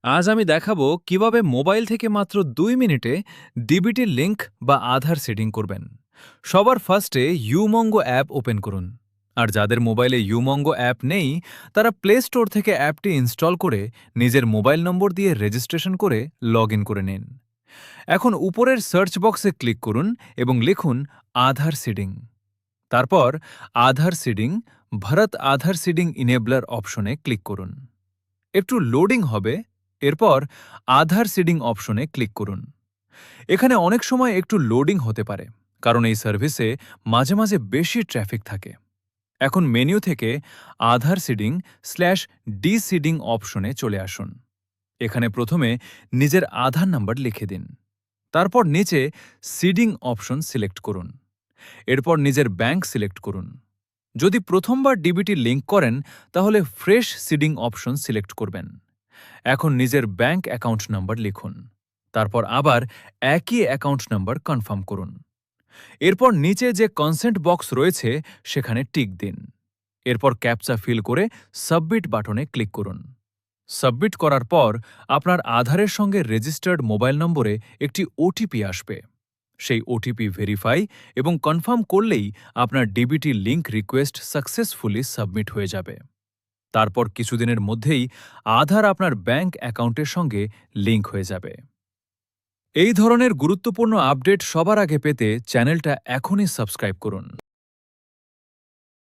আজ আমি দেখাবো কিভাবে মোবাইল থেকে মাত্র 2 মিনিটে ডিবিটি লিংক বা আধার সেটিং করবেন। সবার ফার্স্টে ইউমঙ্গো অ্যাপ ওপেন করুন। আর যাদের মোবাইলে ইউমঙ্গো অ্যাপ নেই তারা প্লে স্টোর থেকে অ্যাপটি ইনস্টল করে নিজের মোবাইল নম্বর দিয়ে রেজিস্ট্রেশন করে লগ ইন করে নিন। এখন উপরের সার্চ বক্সে ক্লিক করুন এবং লিখুন আধার সিডিং। তারপর আধার সিডিং ভারত আধার সিডিং ইনেবলার অপশনে ক্লিক করুন। একটু লোডিং হবে। এরপর আধার সিডিং অপশনে ক্লিক করুন। এখানে অনেক সময় একটু লোডিং হতে পারে, কারণ এই সার্ভিসে মাঝে মাঝে বেশি ট্র্যাফিক থাকে। এখন মেনু থেকে আধার সিডিং ডি সিডিং অপশনে চলে আসুন। এখানে প্রথমে নিজের আধার নাম্বার লিখে দিন। তারপর নিচে সিডিং অপশন সিলেক্ট করুন। এরপর নিজের ব্যাংক সিলেক্ট করুন। যদি প্রথমবার ডিবিটি লিংক করেন তাহলে ফ্রেশ সিডিং অপশন সিলেক্ট করবেন। এখন নিজের ব্যাংক অ্যাকাউন্ট নাম্বার লিখুন। তারপর আবার একই অ্যাকাউন্ট নাম্বার কনফার্ম করুন। এরপর নিচে যে কনসেন্ট বক্স রয়েছে সেখানে টিক দিন। এরপর ক্যাপচা ফিল করে সাবমিট বাটনে ক্লিক করুন। সাবমিট করার পর আপনার আধারের সঙ্গে রেজিস্টার্ড মোবাইল নম্বরে একটি ওটিপি আসবে। সেই ওটিপি ভেরিফাই এবং কনফার্ম করলেই আপনার DBT link request successfully submit হয়ে যাবে। তারপর কিছুদিনের মধ্যেই আধার আপনার ব্যাংক অ্যাকাউন্টের সঙ্গে লিংক হয়ে যাবে। এই ধরনের গুরুত্বপূর্ণ আপডেট সবার আগে পেতে চ্যানেলটা এখনই সাবস্ক্রাইব করুন।